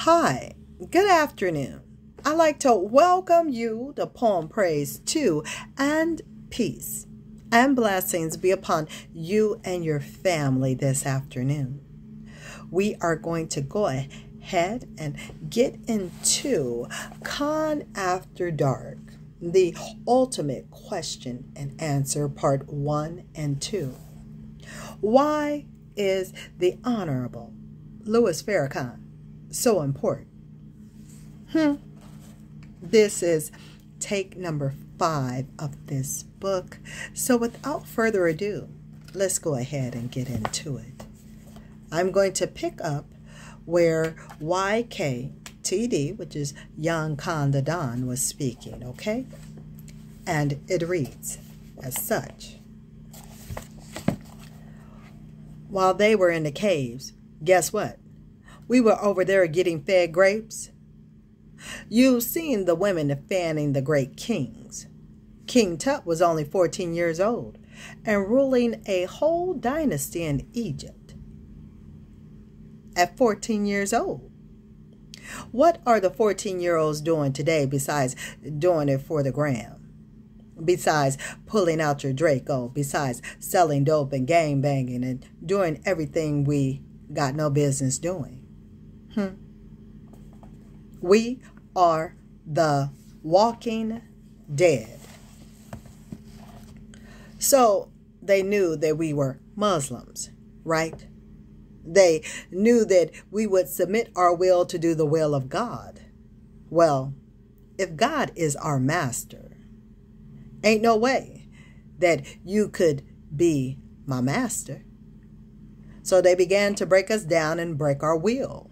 Hi, good afternoon. I'd like to welcome you to Poem Praise 2 and peace and blessings be upon you and your family this afternoon. We are going to go ahead and get into Con After Dark, the ultimate question and answer, part 1 and 2. Why is the Honorable Louis Farrakhan so important? This is take number 5 of this book. So without further ado, let's go ahead and get into it. I'm going to pick up where YKTD, which is Yan Khan the Don, was speaking, okay? And it reads as such. While they were in the caves, guess what? We were over there getting fed grapes. You've seen the women fanning the great kings. King Tut was only 14 years old and ruling a whole dynasty in Egypt. At 14 years old. What are the 14-year-olds doing today besides doing it for the gram? Besides pulling out your Draco, besides selling dope and gang banging and doing everything we got no business doing? We are the walking dead. So they knew that we were Muslims, right? They knew that we would submit our will to do the will of God. Well, if God is our master, ain't no way that you could be my master. So they began to break us down and break our will.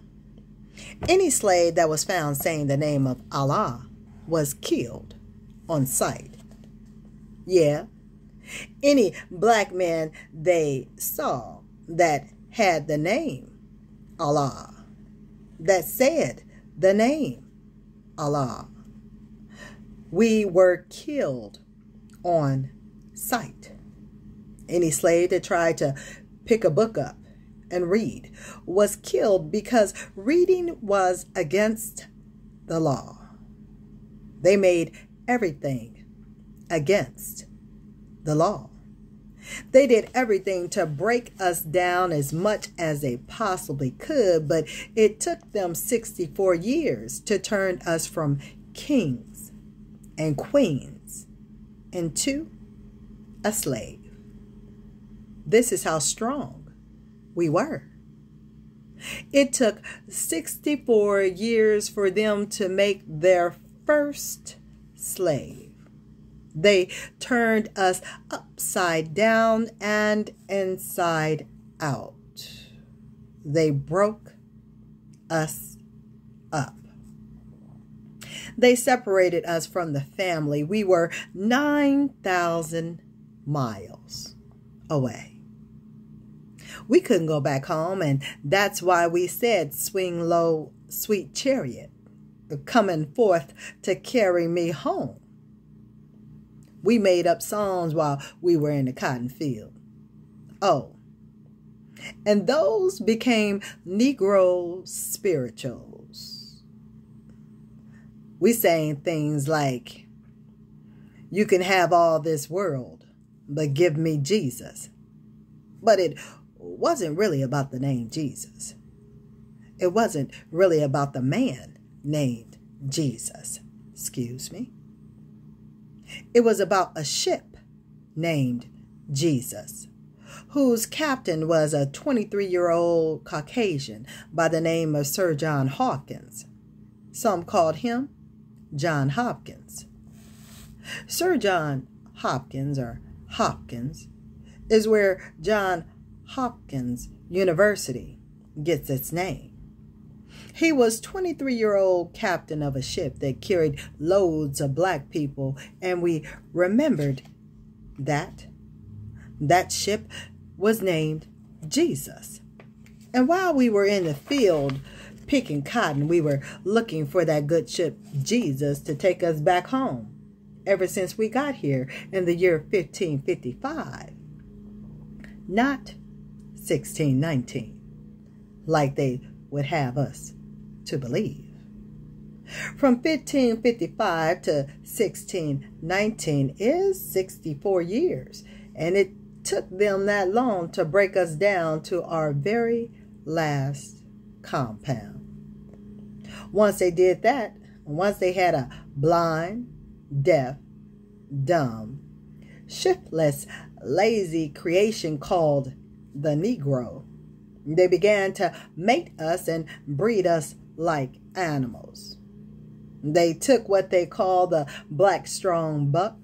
Any slave that was found saying the name of Allah was killed on sight. Yeah. Any black man they saw that had the name Allah, that said the name Allah, we were killed on sight. Any slave that tried to pick a book up and read was killed because reading was against the law. They made everything against the law. They did everything to break us down as much as they possibly could, but it took them 64 years to turn us from kings and queens into a slave. This is how strong we were. It took 64 years for them to make their first slave. They turned us upside down and inside out. They broke us up. They separated us from the family. We were 9,000 miles away. We couldn't go back home, and that's why we said, "Swing low, sweet chariot, coming forth to carry me home." We made up songs while we were in the cotton field. Oh, and those became Negro spirituals. We sang things like, "You can have all this world, but give me Jesus." But it wasn't really about the name Jesus. It wasn't really about the man named Jesus. Excuse me. It was about a ship named Jesus, whose captain was a 23-year-old Caucasian by the name of Sir John Hawkins. Some called him John Hopkins. Sir John Hopkins, or Hopkins, is where John Hopkins University gets its name. He was 23-year-old captain of a ship that carried loads of black people, and we remembered that ship was named Jesus. And while we were in the field picking cotton, we were looking for that good ship Jesus to take us back home ever since we got here in the year 1555. Not 1619, like they would have us to believe. From 1555 to 1619 is 64 years, and it took them that long to break us down to our very last compound. Once they did that, once they had a blind, deaf, dumb, shiftless, lazy creation called the Negro, they began to mate us and breed us like animals. They took what they call the black strong buck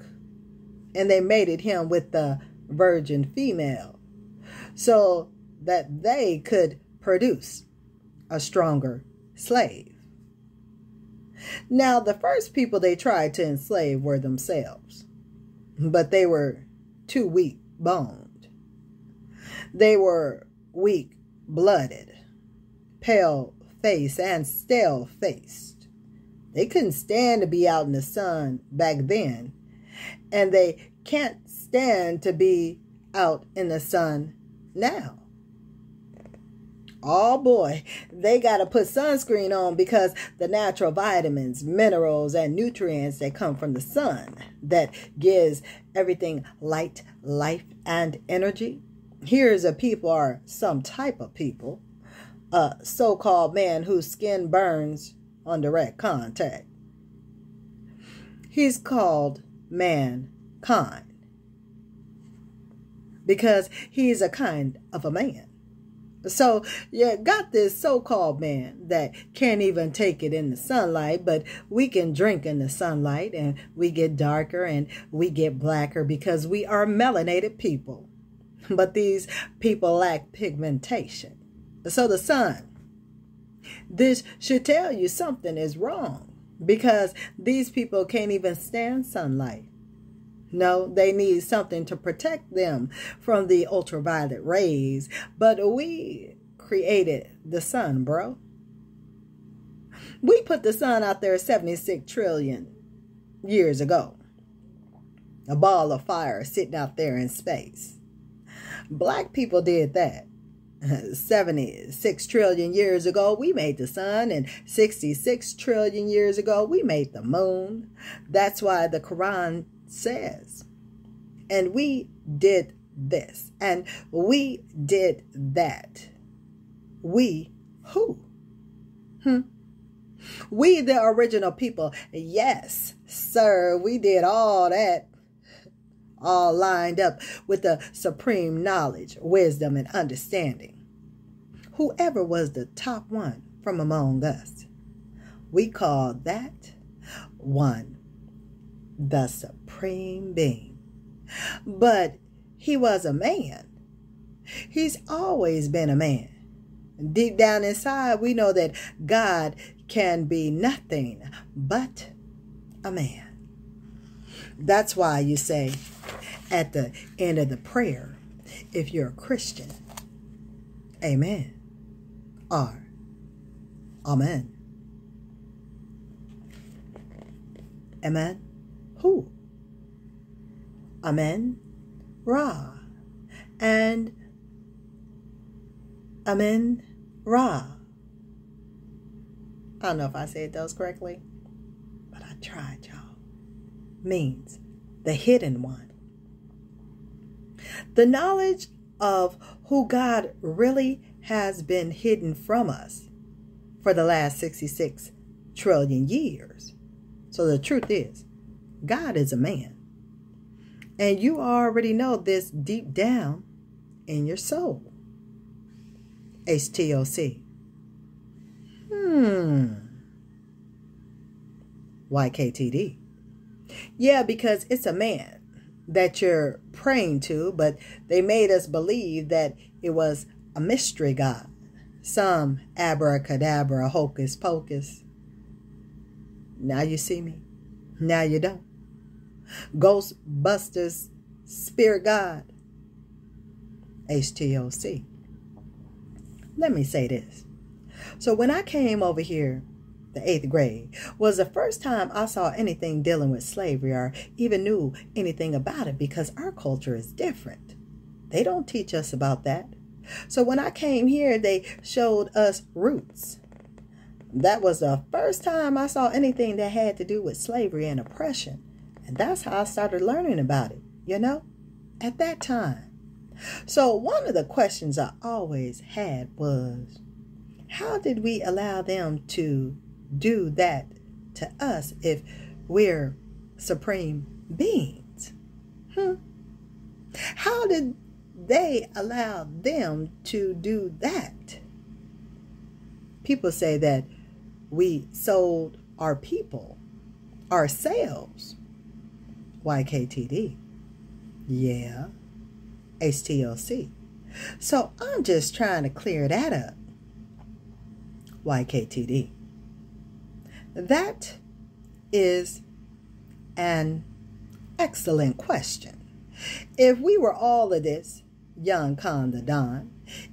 and they mated him with the virgin female so that they could produce a stronger slave. Now, the first people they tried to enslave were themselves, but they were too weak-boned. They were weak-blooded, pale-faced, and stale-faced. They couldn't stand to be out in the sun back then, and they can't stand to be out in the sun now. Oh boy, they got to put sunscreen on because the natural vitamins, minerals, and nutrients that come from the sun that gives everything light, life, and energy. Here's a people, or some type of people, a so-called man whose skin burns on direct contact. He's called mankind because he's a kind of a man. So you got this so-called man that can't even take it in the sunlight, but we can drink in the sunlight and we get darker and we get blacker because we are melanated people. But these people lack pigmentation. So the sun, this should tell you something is wrong because these people can't even stand sunlight. No, they need something to protect them from the ultraviolet rays. But we created the sun, bro. We put the sun out there 76 trillion years ago. A ball of fire sitting out there in space. Black people did that. 76 trillion years ago, we made the sun, and 66 trillion years ago, we made the moon. That's why the Quran says, and we did this, and we did that. We who? We the original people. Yes, sir, we did all that. All lined up with the supreme knowledge, wisdom, and understanding. Whoever was the top one from among us, we call that one the supreme being. But he was a man. He's always been a man. Deep down inside, we know that God can be nothing but a man. That's why you say at the end of the prayer, if you're a Christian, amen or amen. Amen. Who? Amen, Ra, and Amen, Ra. I don't know if I said those correctly, but I tried, y'all. Means the hidden one. The knowledge of who God really has been hidden from us for the last 66 trillion years. So the truth is, God is a man. And you already know this deep down in your soul. HTOC. YKTD. Yeah, because it's a man that you're praying to, but they made us believe that it was a mystery God. Some abracadabra, hocus pocus. Now you see me. Now you don't. Ghostbusters, spirit God. HTOC. Let me say this. So when I came over here, the 8th grade, was the first time I saw anything dealing with slavery or even knew anything about it because our culture is different. They don't teach us about that. So when I came here, they showed us roots. That was the first time I saw anything that had to do with slavery and oppression. And that's how I started learning about it, at that time. So one of the questions I always had was, how did we allow them to do that to us if we're supreme beings? How did they allow them to do that? People say that we sold our people, ourselves. YKTD. Yeah. HTLC. So I'm just trying to clear that up. YKTD. That is an excellent question. If we were all of this, young Khan the Don,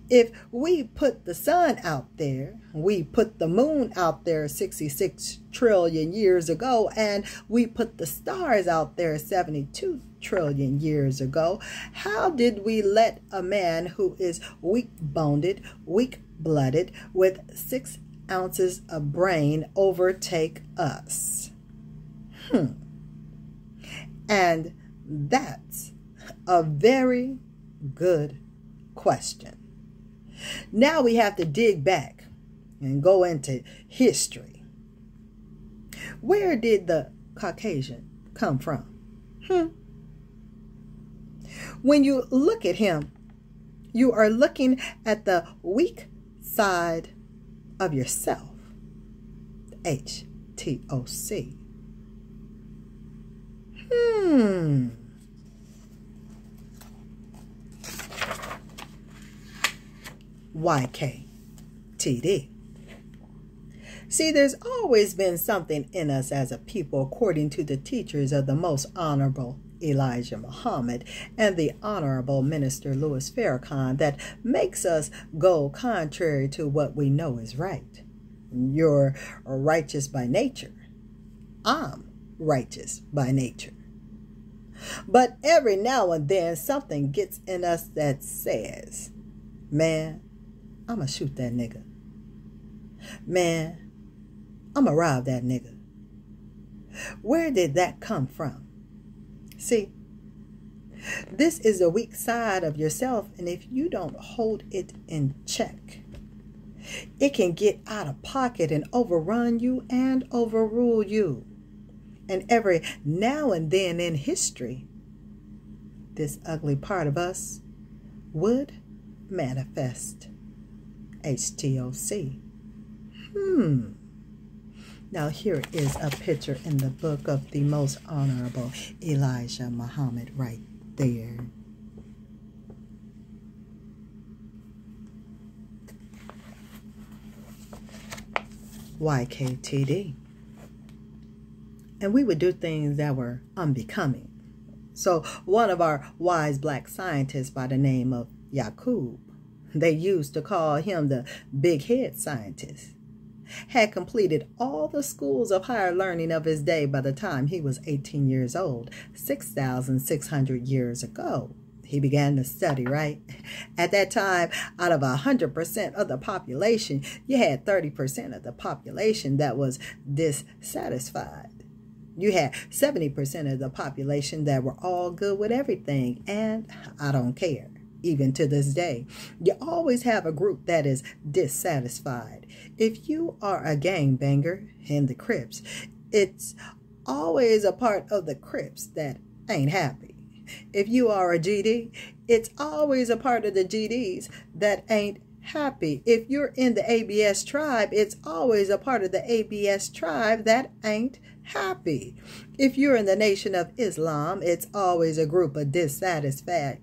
if we put the sun out there, we put the moon out there 66 trillion years ago, and we put the stars out there 72 trillion years ago, how did we let a man who is weak-boned, weak-blooded, with 6 ounces of brain overtake us? And that's a very good question. Now we have to dig back and go into history. Where did the Caucasian come from? When you look at him, you are looking at the weak side of yourself. HTOC. YKTD. See, there's always been something in us as a people, according to the teachers of the Most Honorable Elijah Muhammad and the Honorable Minister Louis Farrakhan, that makes us go contrary to what we know is right. You're righteous by nature. I'm righteous by nature. But every now and then something gets in us that says, man, I'ma shoot that nigga. Man, I'ma rob that nigga. Where did that come from? See, this is a weak side of yourself, and if you don't hold it in check, it can get out of pocket and overrun you and overrule you. And every now and then in history, this ugly part of us would manifest. HTOC. Now here is a picture in the book of the Most Honorable Elijah Muhammad right there. YKTD. And we would do things that were unbecoming. So one of our wise black scientists by the name of Yakub, they used to call him the big head scientist, had completed all the schools of higher learning of his day by the time he was 18 years old, 6,600 years ago. He began to study, right? At that time, out of 100% of the population, you had 30% of the population that was dissatisfied. You had 70% of the population that were all good with everything, and I don't care. Even to this day, you always have a group that is dissatisfied. If you are a gangbanger in the Crips, it's always a part of the Crips that ain't happy. If you are a GD, it's always a part of the GDs that ain't happy. If you're in the ABS tribe, it's always a part of the ABS tribe that ain't happy. If you're in the Nation of Islam, it's always a group of dissatisfied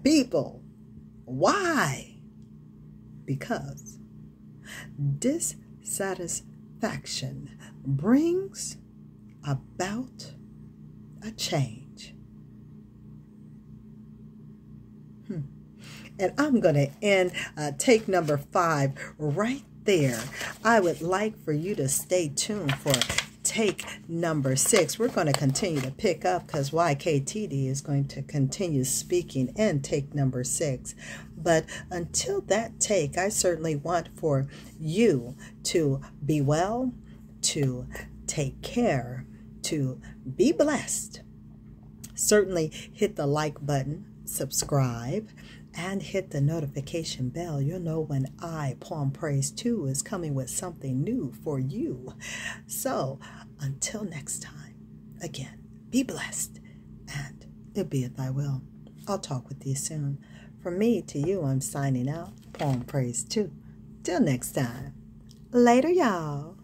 people. Why? Because dissatisfaction brings about a change. And I'm going to end take number 5 right there. I would like for you to stay tuned for take number 6. We're going to continue to pick up because YKTD is going to continue speaking and take number 6. But until that take, I certainly want for you to be well, to take care, to be blessed. Certainly hit the like button, subscribe, and hit the notification bell. You'll know when I, Palm Praise 2, is coming with something new for you. So, until next time, again, be blessed, and it be at thy will. I'll talk with you soon. From me to you, I'm signing out. Palm Praise 2. Till next time. Later, y'all.